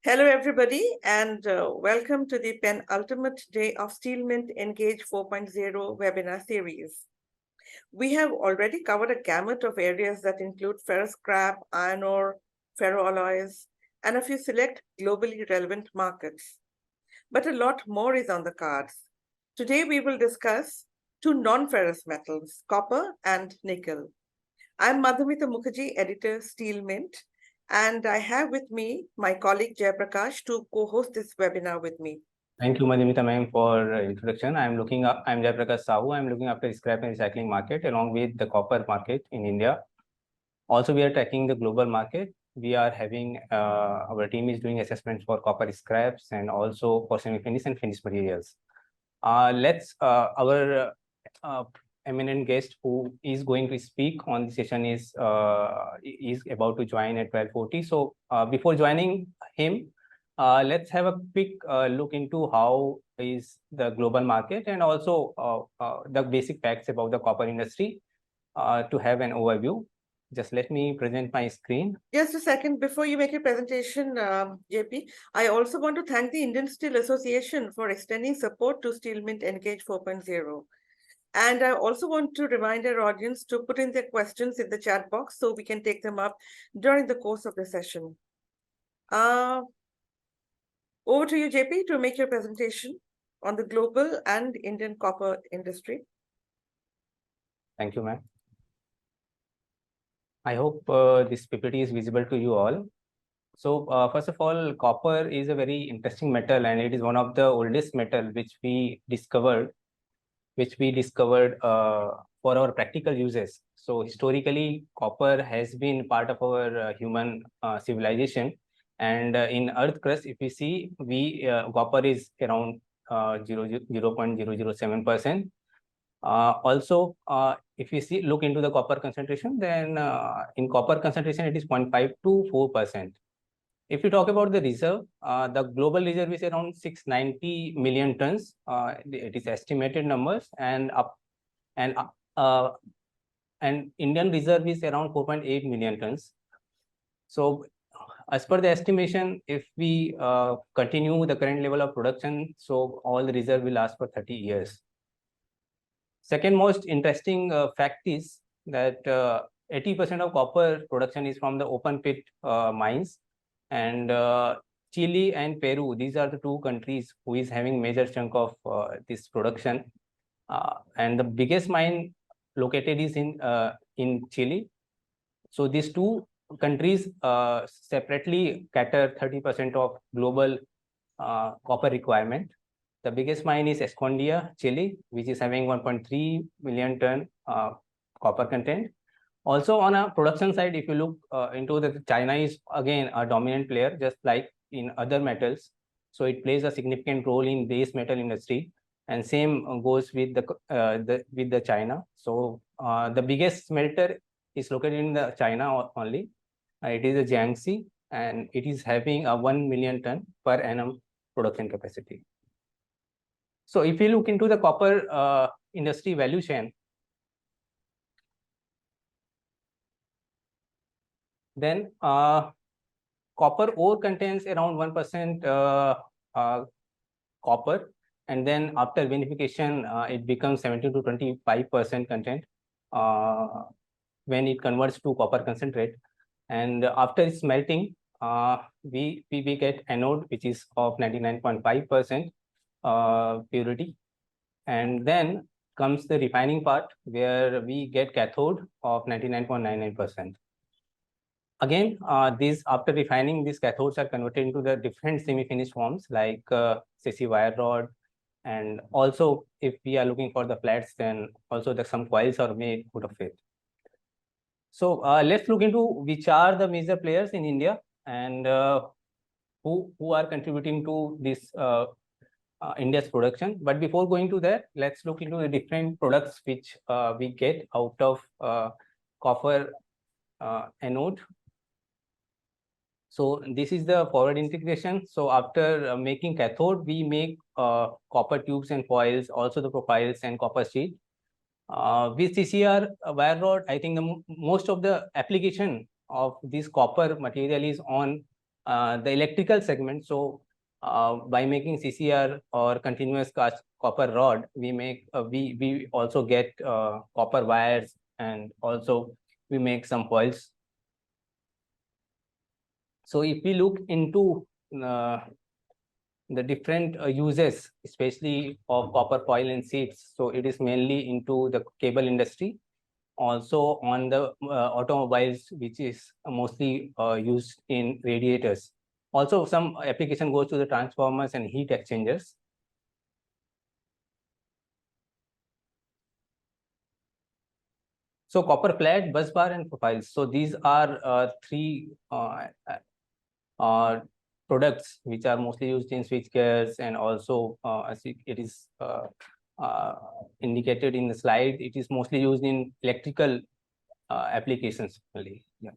Hello, everybody, and welcome to the penultimate day of SteelMint Engage 4.0 webinar series. We have already covered a gamut of areas that include ferrous scrap, iron ore, ferroalloys, and a few select globally relevant markets. But a lot more is on the cards. Today, we will discuss two non-ferrous metals, copper and nickel. I'm Madhumita Mukherjee, editor, Steel Mint, and I have with me my colleague Jayaprakash to co-host this webinar with me. Thank you, Madhumita ma'am, for introduction. I'm Jayaprakash Sahu. I'm looking after scrap and recycling market along with the copper market in India. Also, we are tracking the global market. We are having our team is doing assessments for copper scraps and also for semi-finished and finished materials. Our eminent guest who is going to speak on the session is about to join at 12:40. So before joining him, let's have a quick look into how is the global market and also the basic facts about the copper industry to have an overview. Just let me present my screen. Just a second, before you make your presentation, JP, I also want to thank the Indian Steel Association for extending support to Steel Mint Engage 4.0. And I also want to remind our audience to put in their questions in the chat box so we can take them up during the course of the session. Over to you, JP, to make your presentation on the global and Indian copper industry. Thank you, ma'am. I hope this PPT is visible to you all. So first of all, copper is a very interesting metal, and it is one of the oldest metal which we discovered for our practical uses. So historically, copper has been part of our human civilization. And in Earth crust, if you see, copper is around 0.007%. Also, if you look into the copper concentration, then in copper concentration, it is 0.5 to 4%. If you talk about the reserve, the global reserve is around 690 million tons. It is estimated numbers, and Indian reserve is around 4.8 million tons. So, as per the estimation, if we continue the current level of production, so all the reserve will last for 30 years. Second most interesting fact is that 80% of copper production is from the open pit mines, and Chile and Peru, these are the two countries who is having major chunk of this production. And the biggest mine located is in Chile. So these two countries separately cater 30% of global copper requirement. The biggest mine is Escondida, Chile, which is having 1.3 million ton copper content. Also, on a production side, if you look into the China is again a dominant player, just like in other metals. So it plays a significant role in base metal industry, and same goes with the China. So the biggest smelter is located in the China only. It is a Jiangxi, and it is having a 1 million ton per annum production capacity. So if you look into the copper industry value chain, then copper ore contains around 1% copper, and then after vinification, it becomes 70 to 25% content when it converts to copper concentrate. And after smelting, we get anode, which is of 99.5% purity. And then comes the refining part, where we get cathode of 99.99%. Again, these after refining, these cathodes are converted into the different semi-finished forms like CC wire rod, and also if we are looking for the flats, then also some coils are made out of it. So let's look into which are the major players in India and who are contributing to this India's production. But before going to that, let's look into the different products which we get out of copper anode. So this is the forward integration. So after making cathode, we make copper tubes and foils, also the profiles and copper sheet. With CCR wire rod, I think most of the application of this copper material is on The electrical segment, so by making CCR or continuous cast copper rod, we also get copper wires, and also we make some coils. So if we look into the different uses, especially of copper coil and seats, so it is mainly into the cable industry, also on the automobiles, which is mostly used in radiators. Also, some application goes to the transformers and heat exchangers. So copper flat, bus bar, and profiles. So these are three products which are mostly used in switch gears, and also as it is indicated in the slide, it is mostly used in electrical applications only. Yeah.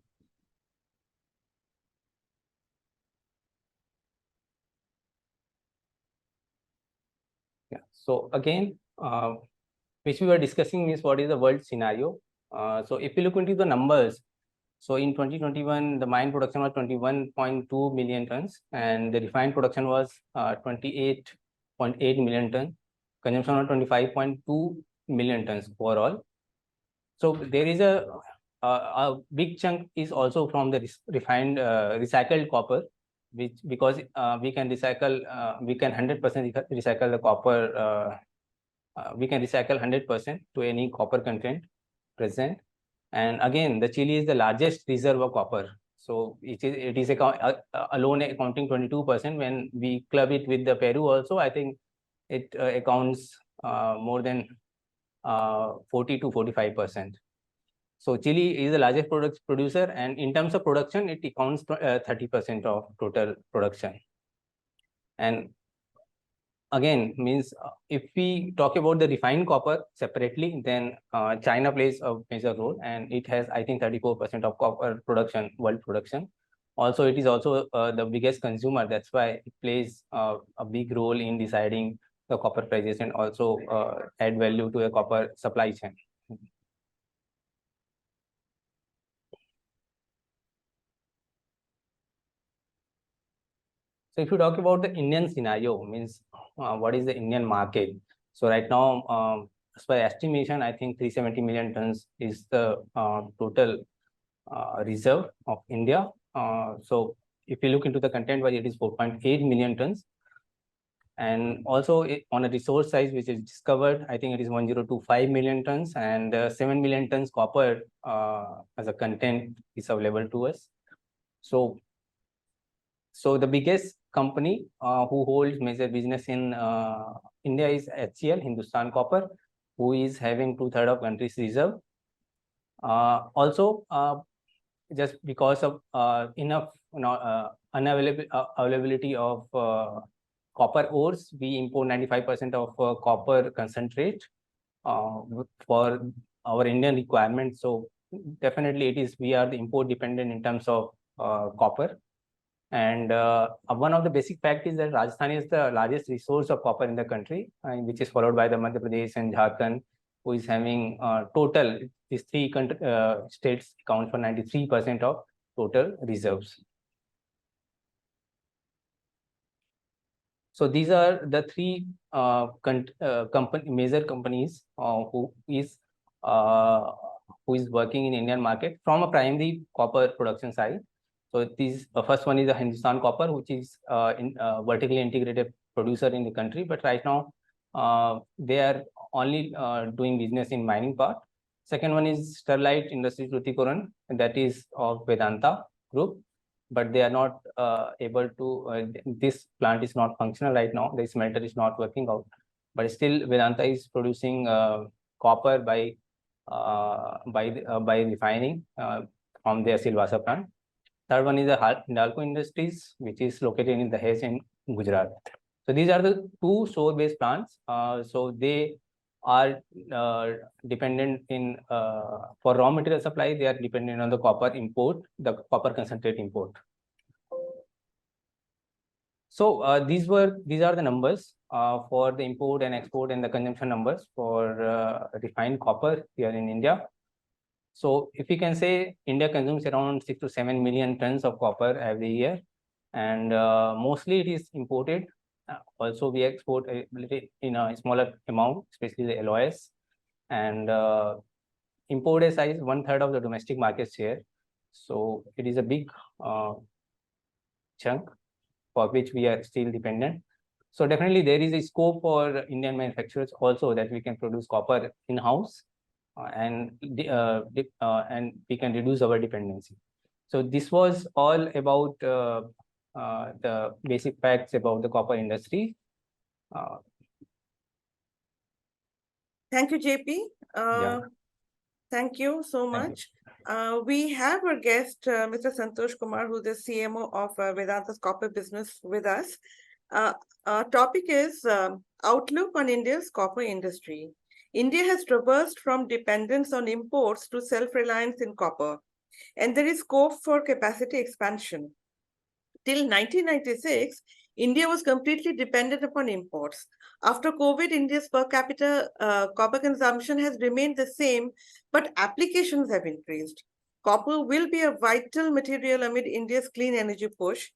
Yeah. So again, which we were discussing is what is the world scenario. So if you look into the numbers, so in 2021, the mine production was 21.2 million tons, and the refined production was 28.8 million tons. Consumption was 25.2 million tons overall. So there is a big chunk is also from the refined recycled copper, which because we can recycle, we can 100% recycle the copper. We can recycle 100% to any copper content present. And again, the Chile is the largest reserve of copper. So it is alone accounting 22%. When we club it with the Peru also, I think it accounts more than 40 to 45%. So Chile is the largest producer, and in terms of production, it accounts 30% of total production. And again, means if we talk about the refined copper separately, then China plays a major role, and it has, I think, 34% of copper production, world production. Also, it is also the biggest consumer. That's why it plays a big role in deciding the copper prices, and also add value to the copper supply chain. So if you talk about the Indian scenario, means what is the Indian market? So right now, as per estimation, I think 370 million tons is the total reserve of India. So if you look into the content, wise, it is 4.8 million tons. And also on a resource size which is discovered, I think it is 1025 million tons, and 7 million tons copper as a content is available to us. So the biggest company who holds major business in India is HCL, Hindustan Copper, who is having 2/3 of country's reserve. Also, just because of enough availability of copper ores, we import 95% of copper concentrate for our Indian requirements. So definitely we are the import dependent in terms of copper. And one of the basic facts is that Rajasthan is the largest resource of copper in the country, which is followed by the Madhya Pradesh and Jharkhand, who is having total, these three states account for 93% of total reserves. So these are the three major companies who is working in Indian market from a primary copper production side. So this first one is the Hindustan Copper, which is vertically integrated producer in the country. But right now, they are only doing business in mining part. Second one is Sterlite Industries Tuticorin, and that is of Vedanta Group. But they are not able to, this plant is not functional right now. The smelter is not working out. But still, Vedanta is producing copper by refining from their Silvassa plant. Third one is the Hindalco Industries, which is located in Dahej in Gujarat. So these are the two shore-based plants. So they are dependent in for raw material supply. They are dependent on the copper import, the copper concentrate import. So these are the numbers for the import and export and the consumption numbers for refined copper here in India. So if we can say India consumes around 6 to 7 million tons of copper every year, and mostly it is imported. Also, we export a little in a smaller amount, especially the alloys, and imported size 1/3 of the domestic market share. So it is a big chunk for which we are still dependent. So definitely there is a scope for Indian manufacturers also that we can produce copper in-house and we can reduce our dependency. So this was all about the basic facts about the copper industry. Thank you, JP. Yeah. Thank you so Thank you. much. We have our guest, Mr. Santosh Kumar, who's the CMO of Vedanta's copper business with us. Our topic is outlook on India's copper industry. India has traversed from dependence on imports to self-reliance in copper, and there is scope for capacity expansion. Till 1996, India was completely dependent upon imports. After COVID, India's per capita copper consumption has remained the same, but applications have increased. Copper will be a vital material amid India's clean energy push.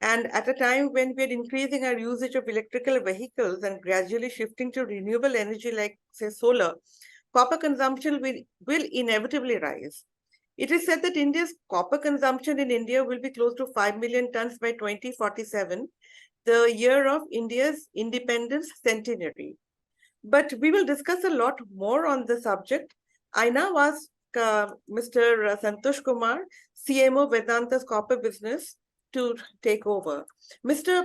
And at a time when we are increasing our usage of electrical vehicles and gradually shifting to renewable energy like, say, solar, copper consumption will inevitably rise. It is said that India's copper consumption in India will be close to 5 million tons by 2047, the year of India's independence centenary. But we will discuss a lot more on the subject. I now ask Mr. Santosh Kumar, CMO Vedanta's copper business, to take over. Mr.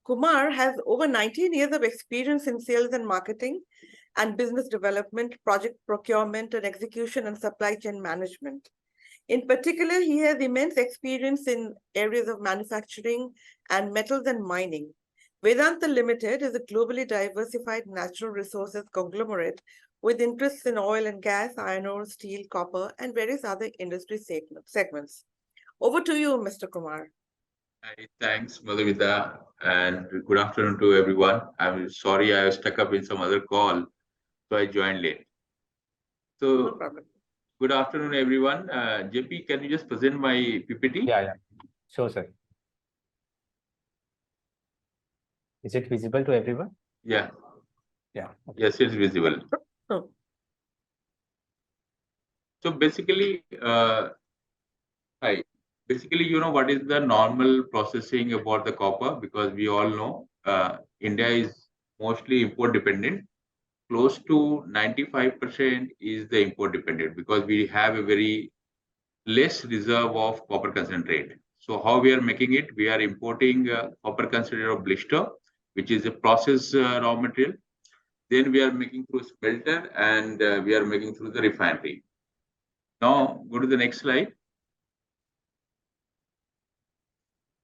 Kumar has over 19 years of experience in sales and marketing and business development, project procurement and execution, and supply chain management. In particular, he has immense experience in areas of manufacturing and metals and mining. Vedanta Limited is a globally diversified natural resources conglomerate with interests in oil and gas, iron ore, steel, copper, and various other industry segments. Over to you, Mr. Kumar. Hi, thanks, Madhumita, and good afternoon to everyone. I'm sorry I was stuck up in some other call, so I joined late. No So, problem. good afternoon, everyone. JP, can you just present my PPT? Yeah. Sure, sir. Is it visible to everyone? Yeah. Yeah. Okay. Yes, it's visible. Oh. So basically, basically, you know what is the normal processing about the copper, because we all know India is mostly import dependent. Close to 95% is the import dependent, because we have a very less reserve of copper concentrate. So how we are making it? We are importing copper concentrate of blister, which is a process raw material. Then we are making through smelter, and we are making through the refinery. Now go to the next slide.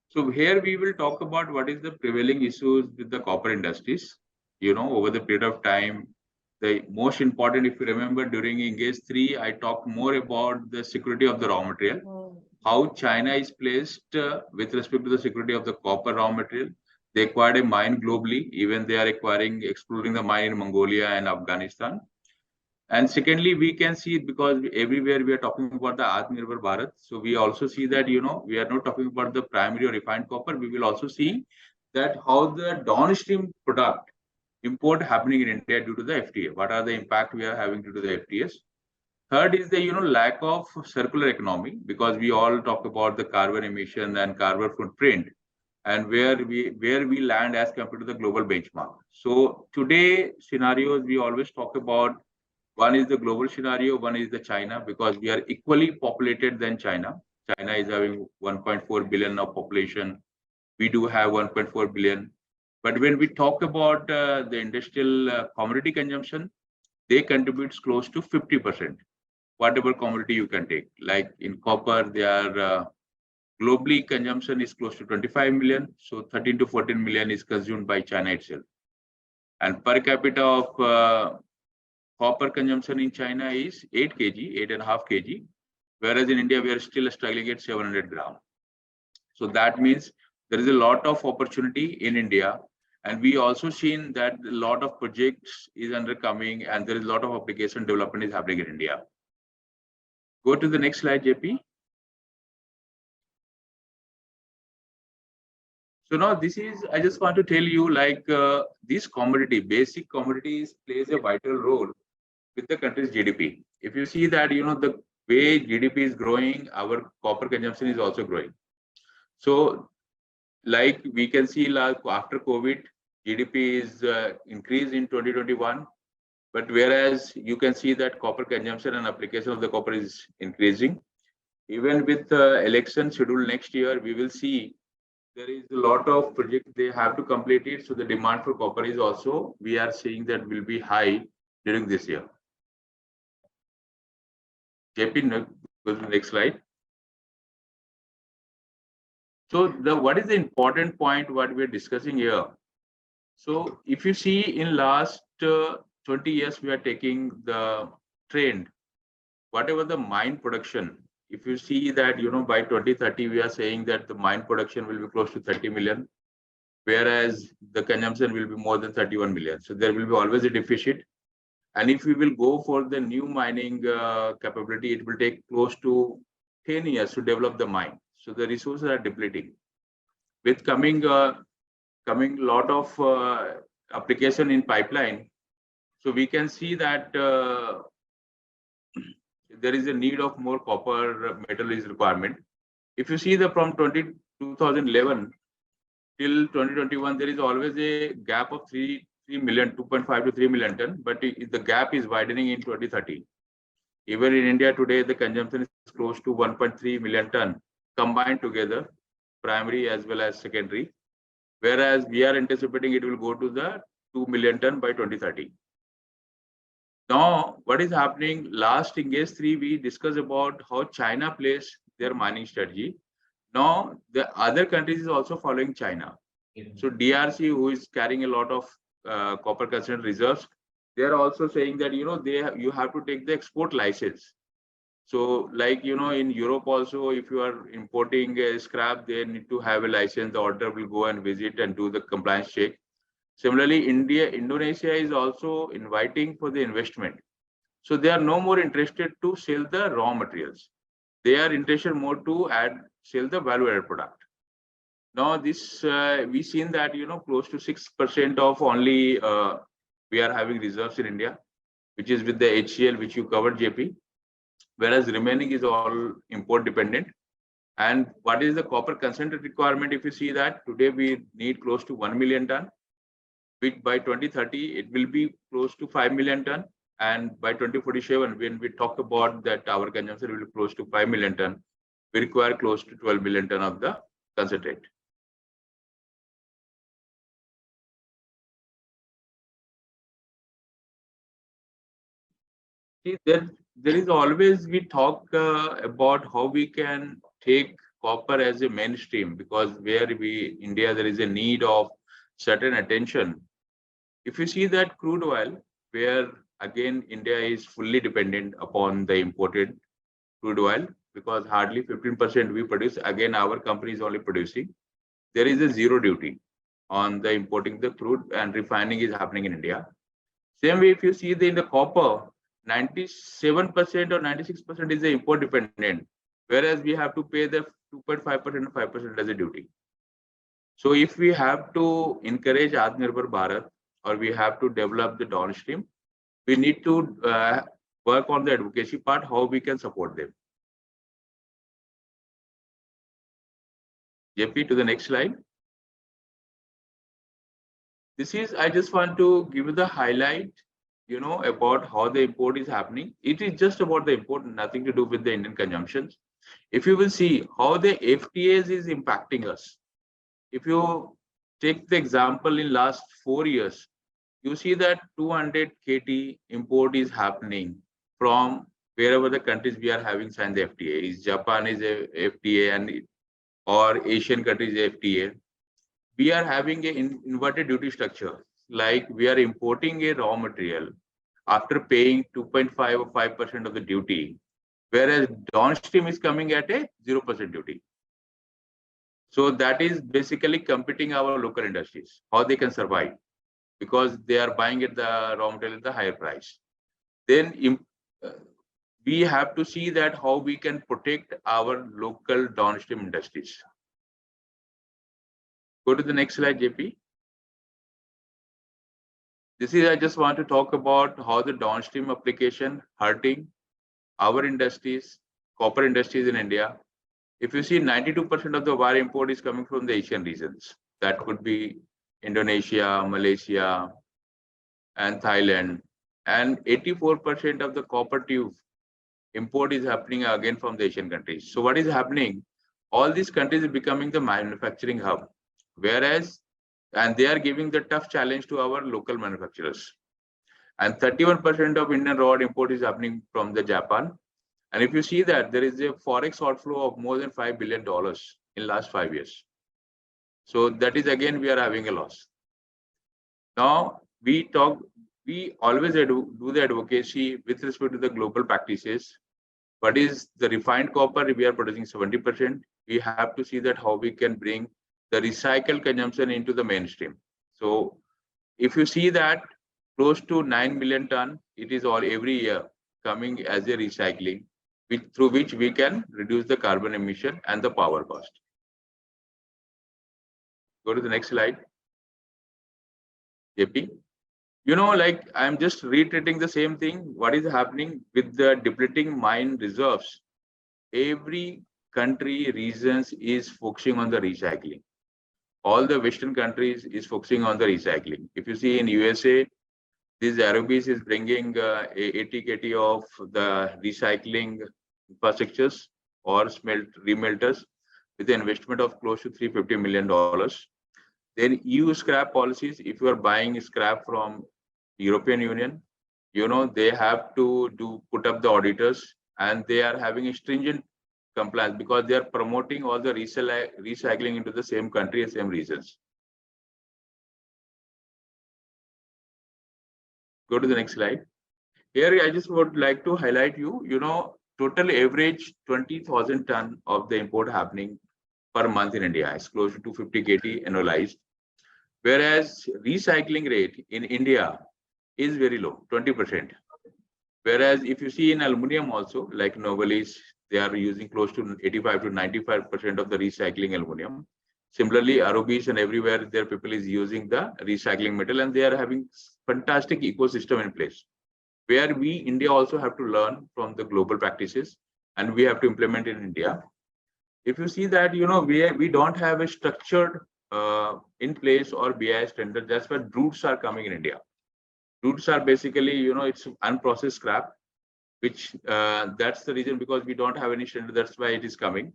So here we will talk about what is the prevailing issues with the copper industries. You know, over the period of time, the most important, if you remember, during Engage 3, I talked more about the security of the raw material, how China is placed with respect to the security of the copper raw material. They acquired a mine globally, even they are exploring the mine in Mongolia and Afghanistan. And secondly, we can see it because everywhere we are talking about the Atmanirbhar Bharat. So we also see that, you know, we are not talking about the primary or refined copper. We will also see that how the downstream product import happening in India due to the FTA. What are the impact we are having due to the FTAs? Third is the, you know, lack of circular economy, because we all talk about the carbon emission and carbon footprint, and where we land as compared to the global benchmark. So today scenarios, we always talk about, one is the global scenario, one is the China, because we are equally populated than China. China is having 1.4 billion of population. We do have 1.4 billion. But when we talk about the industrial commodity consumption, they contribute close to 50%. Whatever commodity you can take, like in copper, they are globally consumption is close to 25 million. So 13 to 14 million is consumed by China itself. And per capita of copper consumption in China is 8 kg, 8.5 kg, whereas in India, we are still struggling at 700 grams. So that means there is a lot of opportunity in India. And we also seen that a lot of projects is undercoming, and there is a lot of application development is happening in India. Go to the next slide, JP. So now this is, I just want to tell you, like this commodity, basic commodities plays a vital role with the country's GDP. If you see that, the way GDP is growing, our copper consumption is also growing. So like we can see, like after COVID, GDP is increased in 2021. But whereas you can see that copper consumption and application of the copper is increasing. Even with the election schedule next year, we will see there is a lot of projects they have to complete it. So the demand for copper is also, we are seeing that will be high during this year. JP, go to the next slide. So what is the important point what we are discussing here? So if you see in last 20 years, we are taking the trend, whatever the mine production, if you see that, by 2030, we are saying that the mine production will be close to 30 million, whereas the consumption will be more than 31 million. So there will be always a deficit. And if we will go for the new mining capability, it will take close to 10 years to develop the mine. So the resources are depleting. With coming lot of application in pipeline, so we can see that there is a need of more copper metal is requirement. If you see the from 2011 till 2021, there is always a gap of 3 million, 2.5 to 3 million ton, but the gap is widening in 2030. Even in India today, the consumption is close to 1.3 million ton combined together, primary as well as secondary, whereas we are anticipating it will go to the 2 million ton by 2030. Now, what is happening? Last Engage 3, we discussed about how China plays their mining strategy. Now, the other countries is also following China. So DRC, who is carrying a lot of copper concentrate reserves, they are also saying that, you have to take the export license. So like, in Europe also, if you are importing scrap, they need to have a license. The auditor will go and visit and do the compliance check. Similarly, Indonesia is also inviting for the investment. So they are no more interested to sell the raw materials. They are interested more to sell the value-added product. Now this, we've seen that, close to 6% of only we are having reserves in India, which is with the HCl, which you covered, JP, whereas remaining is all import dependent. And what is the copper concentrate requirement? If you see that today we need close to 1 million ton, which by 2030, it will be close to 5 million ton. And by 2047, when we talk about that our consumption will be close to 5 million ton, we require close to 12 million ton of the concentrate. See, there is always, we talk about how we can take copper as a mainstream, because where India, there is a need of certain attention. If you see that crude oil, where again, India is fully dependent upon the imported crude oil, because hardly 15% we produce. Again, our company is only producing. There is a zero duty on the importing the crude, and refining is happening in India. Same way, if you see in the copper, 97% or 96% is the import dependent, whereas we have to pay the 2.5% and 5% as a duty. So if we have to encourage Atmanirbhar Bharat, or we have to develop the downstream, we need to work on the advocacy part, how we can support them. JP, to the next slide. This is, I just want to give you the highlight, about how the import is happening. It is just about the import, nothing to do with the Indian consumptions. If you will see how the FTAs is impacting us, if you take the example in last 4 years, you see that 200 KT import is happening from wherever the countries we are having signed the FTA. Is Japan is a FTA, and or Asian countries FTA. We are having an inverted duty structure. Like we are importing a raw material after paying 2.5 or 5% of the duty, whereas downstream is coming at a 0% duty. So that is basically competing our local industries, how they can survive, because they are buying at the raw material at the higher price. Then we have to see that how we can protect our local downstream industries. Go to the next slide, JP. This is, I just want to talk about how the downstream application hurting our industries, copper industries in India. If you see, 92% of the wire import is coming from the Asian regions. That could be Indonesia, Malaysia, and Thailand. And 84% of the copper tube import is happening again from the Asian countries. So what is happening? All these countries are becoming the manufacturing hub, whereas, and they are giving the tough challenge to our local manufacturers. And 31% of Indian rod import is happening from the Japan. And if you see that, there is a forex outflow of more than $5 billion in last 5 years. So that is, again, we are having a loss. Now, we always do the advocacy with respect to the global practices. What is the refined copper? We are producing 70%. We have to see that how we can bring the recycled consumption into the mainstream. So if you see that close to 9 million ton, it is all every year coming as a recycling, through which we can reduce the carbon emission and the power cost. Go to the next slide, JP. You know, like I'm just reiterating the same thing. What is happening with the depleting mine reserves? Every country, regions is focusing on the recycling. All the Western countries is focusing on the recycling. If you see in USA, this Aerobis is bringing 80 KT of the recycling infrastructures or remelters with an investment of close to $350 million. Then EU scrap policies, if you are buying scrap from European Union, you know, they have to put up the auditors, and they are having a stringent compliance because they are promoting all the recycling into the same country and same regions. Go to the next slide. Here, I just would like to highlight you know, total average 20,000 ton of the import happening per month in India is close to 250 KT annualized. Whereas recycling rate in India is very low, 20%. Whereas if you see in aluminum also, like Novelis, they are using close to 85 to 95% of the recycling aluminum. Similarly, Aerobis and everywhere their people is using the recycling metal, and they are having fantastic ecosystem in place, where we, India, also have to learn from the global practices, and we have to implement in India. If you see that, you know, we don't have a structured in place or BIS standard. That's where roots are coming in India. Roots are basically, you know, it's unprocessed scrap, which that's the reason, because we don't have any standard. That's why it is coming.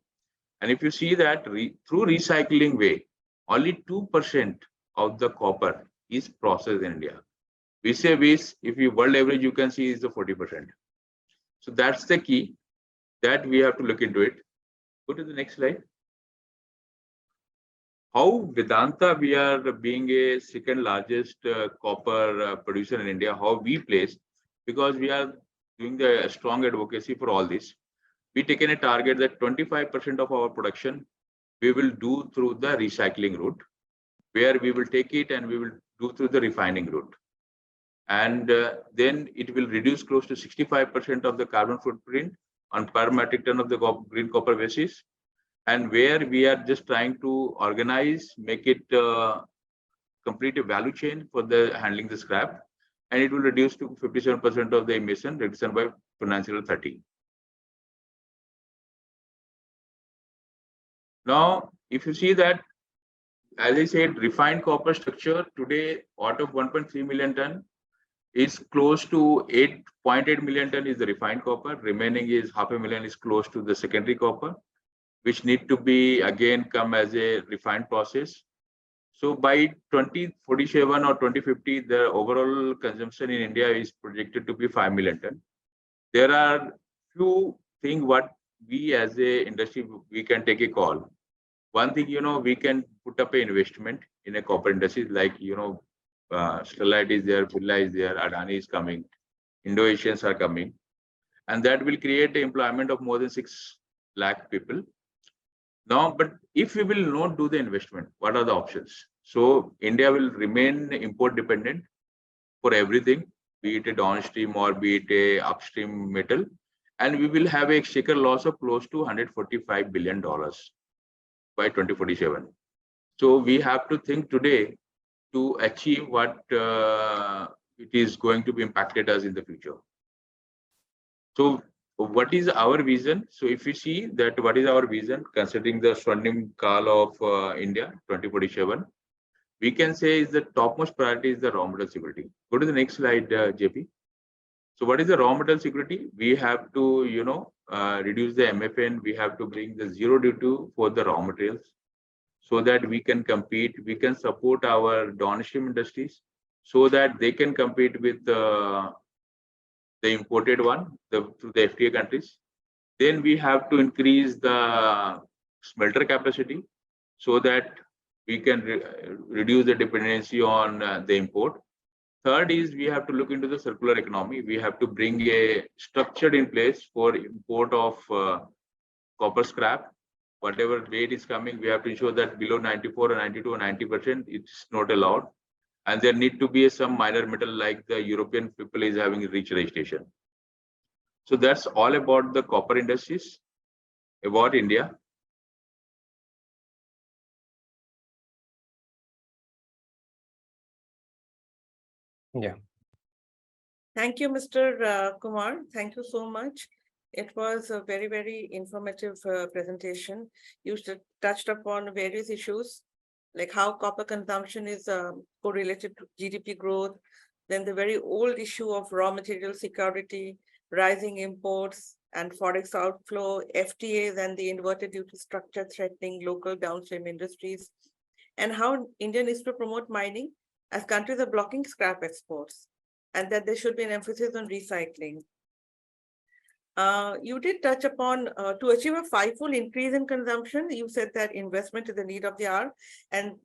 And if you see that through recycling way, only 2% of the copper is processed in India. We say this, if you world average, you can see is the 40%. So that's the key that we have to look into it. Go to the next slide. How Vedanta, we are being a second largest copper producer in India, how we place, because we are doing the strong advocacy for all this. We taken a target that 25% of our production we will do through the recycling route, where we will take it and we will do through the refining route. And then it will reduce close to 65% of the carbon footprint on per metric ton of the green copper basis. And where we are just trying to organize, make it complete a value chain for the handling the scrap, and it will reduce to 57% of the emission reduction by financial 30. Now, if you see that, as I said, refined copper structure today out of 1.3 million ton is close to 8.8 million ton is the refined copper. Remaining is 500,000 is close to the secondary copper, which need to be again come as a refined process. So by 2047 or 2050, the overall consumption in India is projected to be 5 million ton. There are few things what we as a industry, we can take a call. One thing, you know, we can put up an investment in a copper industry, like, you know, Sterlite is there, Birla is there, Adani is coming, Indo-Asians are coming, and that will create employment of more than 6 lakh people. Now, but if we will not do the investment, what are the options? So India will remain import dependent for everything, be it a downstream or be it a upstream metal, and we will have a exchequer loss of close to $145 billion by 2047. So we have to think today to achieve what it is going to be impacted us in the future. So what is our vision? So if you see that what is our vision considering the Swarnim Kal of India 2047, we can say is the topmost priority is the raw material security. Go to the next slide, JP. So what is the raw material security? We have to, reduce the MFN. We have to bring the zero duty for the raw materials so that we can compete. We can support our downstream industries so that they can compete with the imported one through the FTA countries. Then we have to increase the smelter capacity so that we can reduce the dependency on the import. Third is we have to look into the circular economy. We have to bring a structure in place for import of copper scrap. Whatever weight is coming, we have to ensure that below 94 or 92 or 90%, it's not allowed. And there need to be some minor metal like the European people is having rich registration. So that's all about the copper industries, about India. Yeah. Thank you, Mr. Kumar. Thank you so much. It was a very, very informative presentation. You touched upon various issues, like how copper consumption is correlated to GDP growth, then the very old issue of raw material security, rising imports and forex outflow, FTAs and the inverted duty structure threatening local downstream industries, and how India needs to promote mining as countries are blocking scrap exports, and that there should be an emphasis on recycling. You did touch upon to achieve a fivefold increase in consumption. You said that investment is the need of the hour, and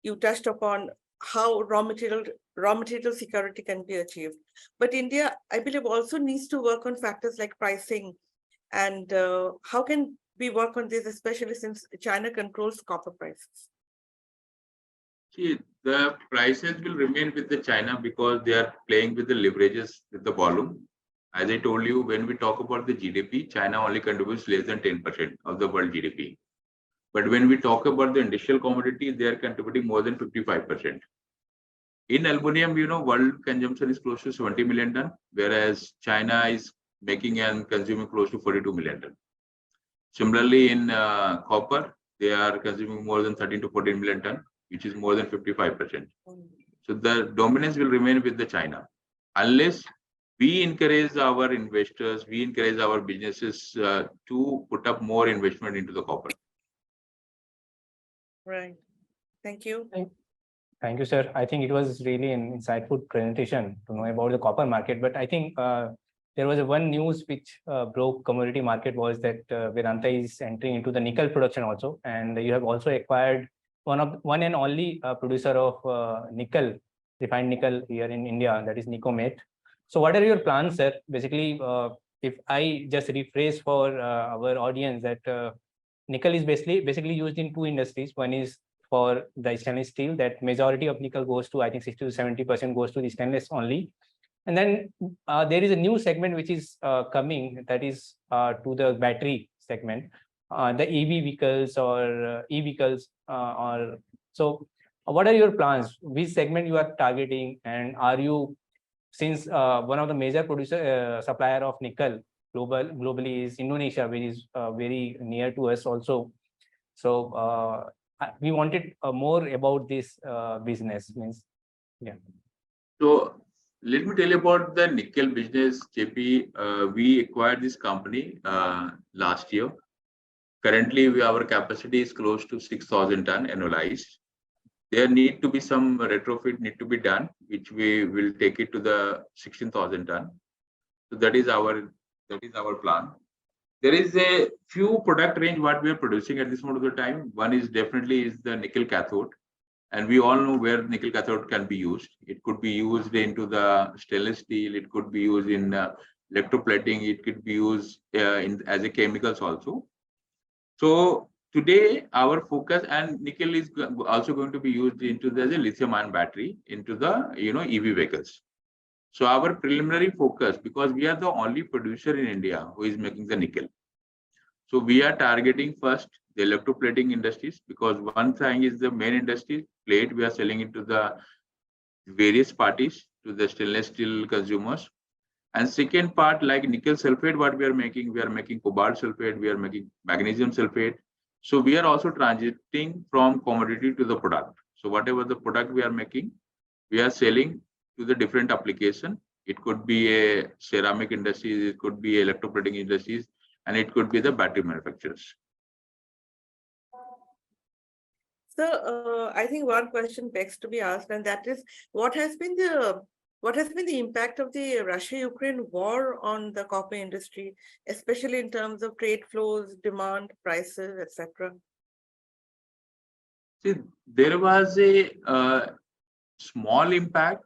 you touched upon how raw material security can be achieved. But India, I believe, also needs to work on factors like pricing. And how can we work on this, especially since China controls copper prices? See, the prices will remain with the China because they are playing with the leverages with the volume. As I told you, when we talk about the GDP, China only contributes less than 10% of the world GDP. But when we talk about the industrial commodity, they are contributing more than 55%. In aluminum, world consumption is close to 70 million ton, whereas China is making and consuming close to 42 million ton. Similarly, in copper, they are consuming more than 13 to 14 million ton, which is more than 55%. So the dominance will remain with the China, unless we encourage our investors, we encourage our businesses to put up more investment into the copper. Right. Thank you. Thank you, sir. I think it was really an insightful presentation to know about the copper market. But I think there was one news which broke commodity market was that Vedanta is entering into the nickel production also, and you have also acquired one and only producer of nickel, refined nickel here in India, that is Nicomate. So what are your plans, sir? Basically, if I just rephrase for our audience that nickel is basically used in two industries. One is for the stainless steel, that majority of nickel goes to, I think 60 to 70% goes to the stainless only. And then there is a new segment which is coming, that is to the battery segment, the EV vehicles or e-vehicles. So what are your plans? Which segment you are targeting? And are you, since one of the major supplier of nickel globally is Indonesia, which is very near to us also. So we wanted more about this business. So let me tell you about the nickel business, JP. We acquired this company last year. Currently, our capacity is close to 6,000 ton annualized. There need to be some retrofit need to be done, which we will take it to the 16,000 ton. So that is our plan. There is a few product range what we are producing at this moment of the time. One is definitely the nickel cathode, and we all know where nickel cathode can be used. It could be used into the stainless steel. It could be used in electroplating. It could be used as a chemicals also. So today our focus, and nickel is also going to be used into the lithium-ion battery into the EV vehicles. So our preliminary focus, because we are the only producer in India who is making the nickel. So we are targeting first the electroplating industries, because one thing is the main industry plate, we are selling it to the various parties, to the stainless steel consumers. And second part, like nickel sulfate, what we are making cobalt sulfate, we are making magnesium sulfate. So we are also transiting from commodity to the product. So whatever the product we are making, we are selling to the different application. It could be a ceramic industries, it could be electroplating industries, and it could be the battery manufacturers. So I think one question begs to be asked, and that is, what has been the impact of the Russia-Ukraine war on the copper industry, especially in terms of trade flows, demand, prices, etc.? See, there was a small impact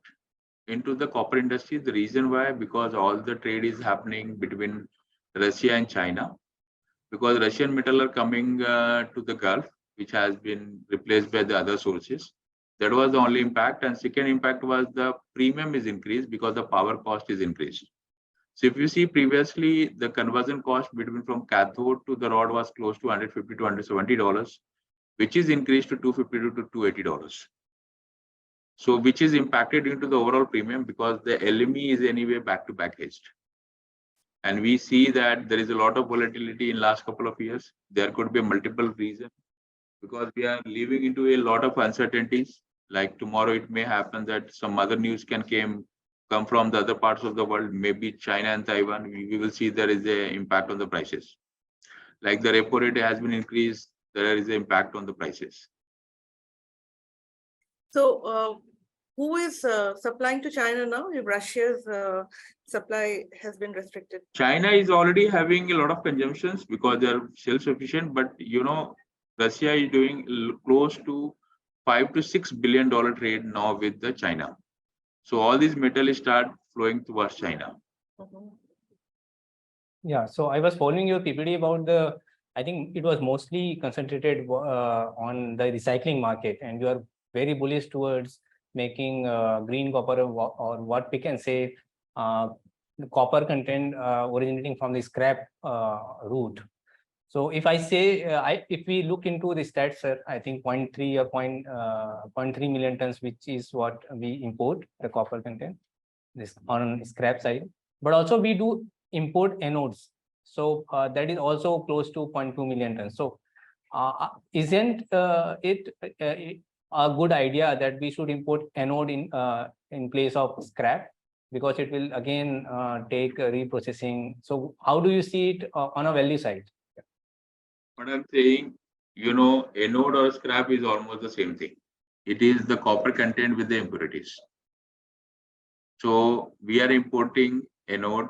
into the copper industry. The reason why, because all the trade is happening between Russia and China, because Russian metal are coming to the Gulf, which has been replaced by the other sources. That was the only impact. And second impact was the premium is increased because the power cost is increased. So if you see previously, the conversion cost between from cathode to the rod was close to $150 to $170, which is increased to $250 to $280. So which is impacted into the overall premium because the LME is anyway back-to-back hedged. And we see that there is a lot of volatility in last couple of years. There could be multiple reasons because we are living into a lot of uncertainties. Like tomorrow, it may happen that some other news can come from the other parts of the world, maybe China and Taiwan. We will see there is a impact on the prices. Like the repo rate has been increased, there is an impact on the prices. So who is supplying to China now if Russia's supply has been restricted? China is already having a lot of consumptions because they're self-sufficient, but Russia is doing close to $5 to $6 billion trade now with the China. So all these metals start flowing towards China. Yeah, so I was following your PPT about I think it was mostly concentrated on the recycling market, and you are very bullish towards making green copper or what we can say the copper content originating from the scrap route. So if I say, if we look into the stats, sir, I think 0.3 or 0.3 million tons, which is what we import the copper content this on scrap side, but also we do import anodes. So that is also close to 0.2 million tons. So isn't it a good idea that we should import anode in place of scrap, because it will again take reprocessing? So how do you see it on a value side? What I'm saying, anode or scrap is almost the same thing. It is the copper content with the impurities. So we are importing anode,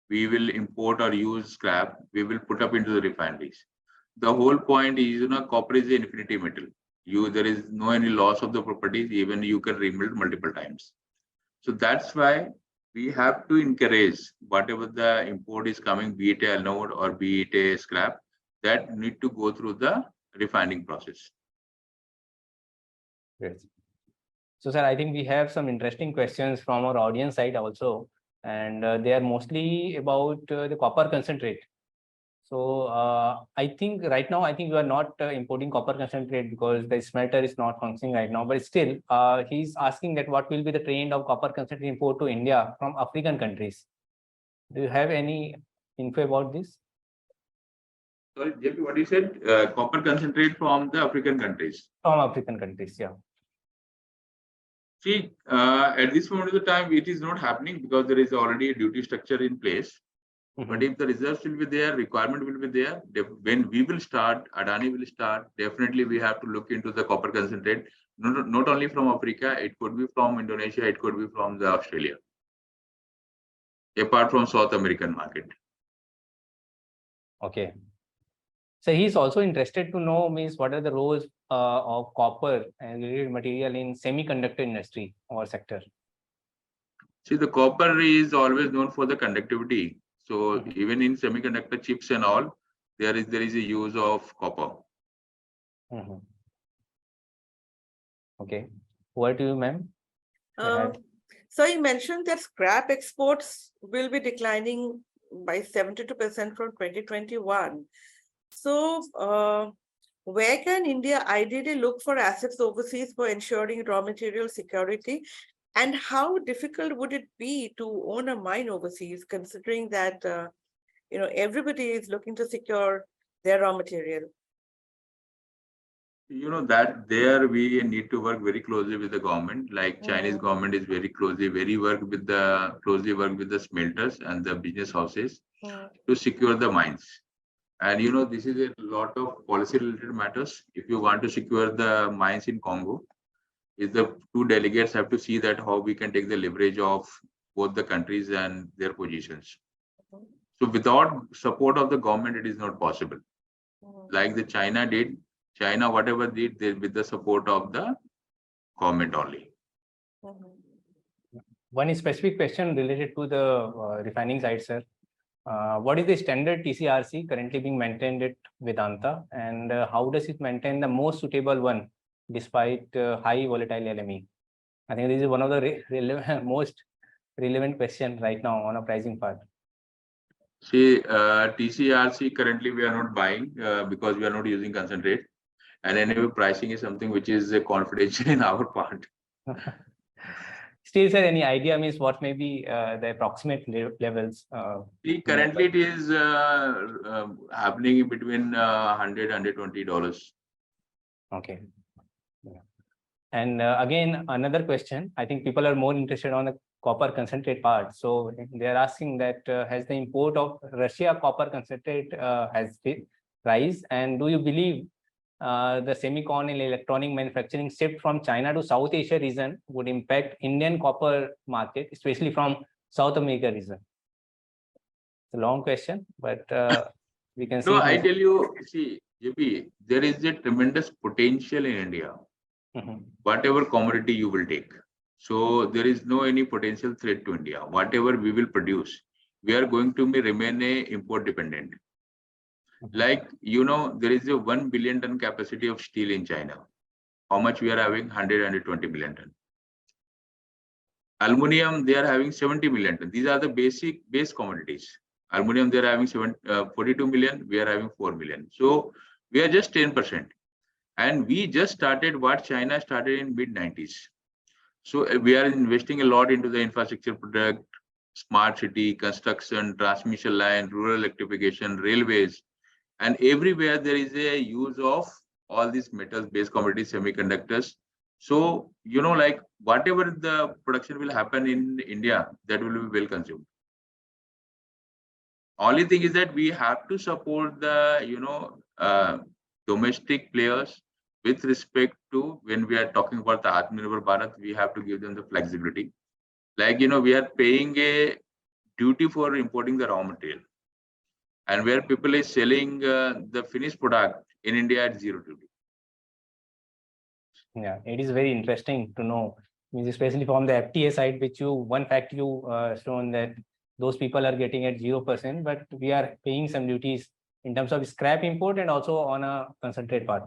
we will import or use scrap, we will put up into the refineries. The whole point is, copper is an infinity metal. There is no any loss of the properties, even you can remelt multiple times. So that's why we have to encourage whatever the import is coming, be it a anode or be it a scrap, that need to go through the refining process. Yes. So, sir, I think we have some interesting questions from our audience side also, and they are mostly about the copper concentrate. So, I think right now, we are not importing copper concentrate because the smelter is not functioning right now. But still, he's asking that what will be the trend of copper concentrate import to India from African countries. Do you have any info about this? Sorry, JP, what you said? Copper concentrate from the African countries. From African countries, yeah. See, at this moment of the time, it is not happening because there is already a duty structure in place. But if the reserves will be there, requirement will be there, when we will start, Adani will start, definitely we have to look into the copper concentrate, not only from Africa, it could be from Indonesia, it could be from the Australia, apart from South American market. Okay. So he's also interested to know what are the roles of copper and related material in semiconductor industry or sector. See, the copper is always known for the conductivity. So even in semiconductor chips and all, there is a use of copper. Okay. What do you, ma'am? So you mentioned that scrap exports will be declining by 72% from 2021. So Where can India ideally look for assets overseas for ensuring raw material security? And how difficult would it be to own a mine overseas, considering that everybody is looking to secure their raw material? You know that there we need to work very closely with the government. Like Chinese government is very closely closely work with the smelters and the business houses to secure the mines. And you know, this is a lot of policy related matters. If you want to secure the mines in Congo, is the two delegates have to see that how we can take the leverage of both the countries and their positions. So without support of the government, it is not possible. Like the China did, China whatever did they, with the support of the government only. One specific question related to the refining side, sir. What is the standard TCRC currently being maintained at Vedanta, and how does it maintain the most suitable one despite high volatile LME? I think this is one of the most relevant question right now on a pricing part. See, TCRC currently we are not buying because we are not using concentrate, and anyway pricing is something which is confidential in our part. Still, sir, any idea means what may be the approximate levels? See, currently it is happening in between $100 $120. Okay. Yeah. And again, another question. I think people are more interested on the copper concentrate part. So they are asking that has the import of Russia copper concentrate has rise, and do you believe the semicon and electronic manufacturing shift from China to South Asia region would impact Indian copper market, especially from South America region? It's a long question, but we can see. No, I tell you, see, JP, there is a tremendous potential in India. Whatever commodity you will take. So there is no any potential threat to India. Whatever we will produce, we are going to remain a import dependent. Like, you know, there is a 1 billion ton capacity of steel in China. How much we are having? 100, 120 million ton. Aluminium, they are having 70 million ton. These are the base commodities. Aluminium, they are having 42 million. We are having 4 million. So we are just 10%. And we just started what China started in mid-90s. So we are investing a lot into the infrastructure product, smart city, construction, transmission line, rural electrification, railways. And everywhere there is a use of all these metals-based commodities, semiconductors. So, you know, like whatever the production will happen in India, that will be well consumed. Only thing is that we have to support the, you know, domestic players with respect to when we are talking about the Atmanirbhar Bharat, we have to give them the flexibility. Like, you know, we are paying a duty for importing the raw material. And where people is selling the finished product in India at zero duty. Yeah, it is very interesting to know, especially from the FTA side, which one fact you shown that those people are getting at 0%, but we are paying some duties in terms of scrap import and also on a concentrate part.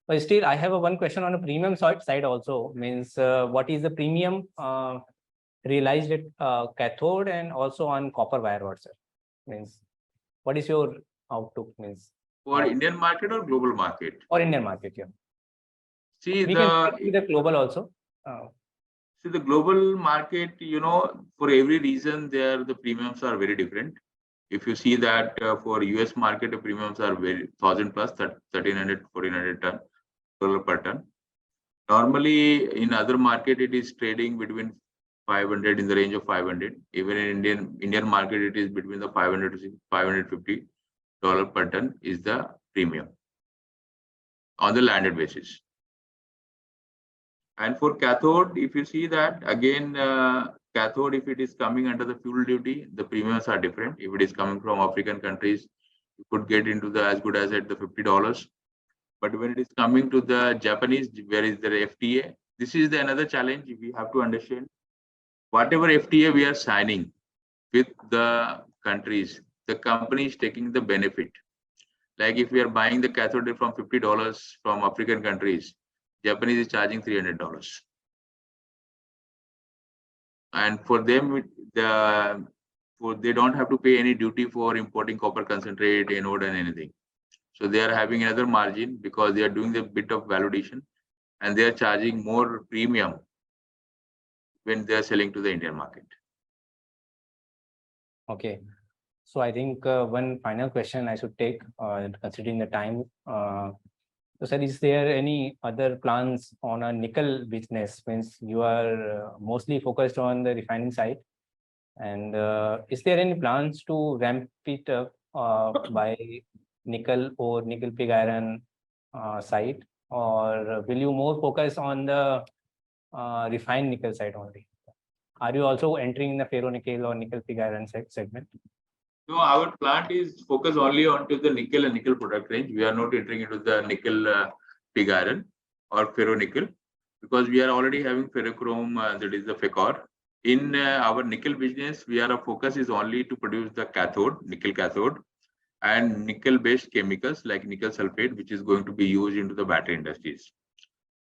But still, I have one question on a premium side also, means what is the premium realized at cathode and also on copper wire rod, sir? Means what is your outlook? Means for Indian market or global market? Or Indian market, yeah. See, we can see the global also. See, the global market, you know, for every reason there, the premiums are very different. If you see that for US market, the premiums are very 1,000 plus, 1,300, 1,400 dollar per ton. Normally, in other market, it is trading between 500 in the range of 500. Even in Indian market, it is between the 500 to 550 dollar per ton is the premium on the landed basis. And for cathode, if you see that again, cathode, if it is coming under the fuel duty, the premiums are different. If it is coming from African countries, you could get into the as good as at the $50. But when it is coming to the Japanese, where is the FTA? This is another challenge we have to understand. Whatever FTA we are signing with the countries, the company is taking the benefit. Like if we are buying the cathode from $50 from African countries, Japanese is charging $300. And for them, they don't have to pay any duty for importing copper concentrate, anode, and anything. So they are having another margin because they are doing the bit of validation and they are charging more premium when they are selling to the Indian market. Okay. So I think one final question I should take, considering the time. So sir, is there any other plans on a nickel business? Means you are mostly focused on the refining side. And is there any plans to ramp it up by nickel or nickel pig iron side? Or will you more focus on the refined nickel side only? Are you also entering in the ferronickel or nickel pig iron segment? No, our plant is focused only onto the nickel and nickel product range. We are not entering into the nickel pig iron or ferronickel because we are already having ferrochrome, that is the FECOR. In our nickel business, our focus is only to produce the cathode, nickel cathode, and nickel-based chemicals like nickel sulfate, which is going to be used into the battery industries.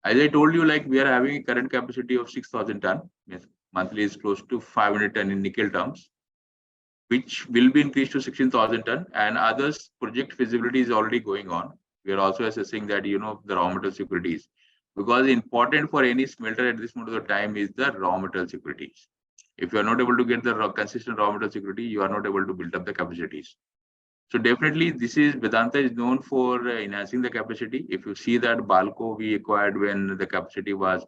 As I told you, like we are having a current capacity of 6,000 ton. Yes, monthly is close to 500 ton in nickel terms, which will be increased to 16,000 ton, and others project feasibility is already going on. We are also assessing that, the raw material securities, because important for any smelter at this moment of the time is the raw material securities. If you are not able to get the consistent raw material security, you are not able to build up the capacities. So definitely Vedanta is known for enhancing the capacity. If you see that Balco we acquired when the capacity was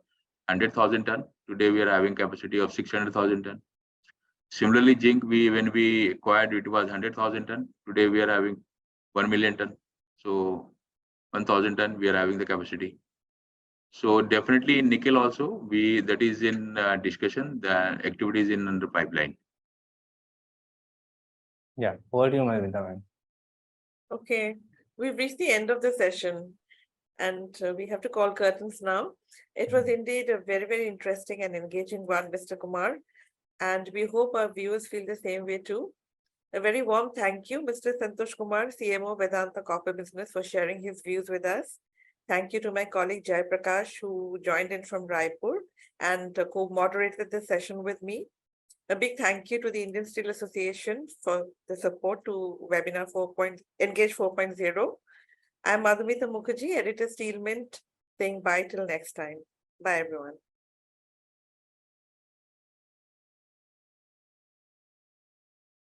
100,000 ton, today we are having capacity of 600,000 ton. Similarly, zinc, when we acquired, it was 100,000 ton. Today we are having 1 million ton. So 1,000 ton, we are having the capacity. So definitely in nickel also, that is in discussion. The activity is in under pipeline. Yeah, over to you, Madhavita ma'am. Okay, we've reached the end of the session and we have to call curtains now. It was indeed a very, very interesting and engaging one, Mr. Kumar. And we hope our viewers feel the same way too. A very warm thank you, Mr. Santosh Kumar, CMO Vedanta Copper Business, for sharing his views with us. Thank you to my colleague Jai Prakash, who joined in from Raipur and co-moderated the session with me. A big thank you to the Indian Steel Association for the support to webinar Engage 4.0. I'm Madhumita Mukherjee, editor Steel Mint, saying bye till next time. Bye, everyone.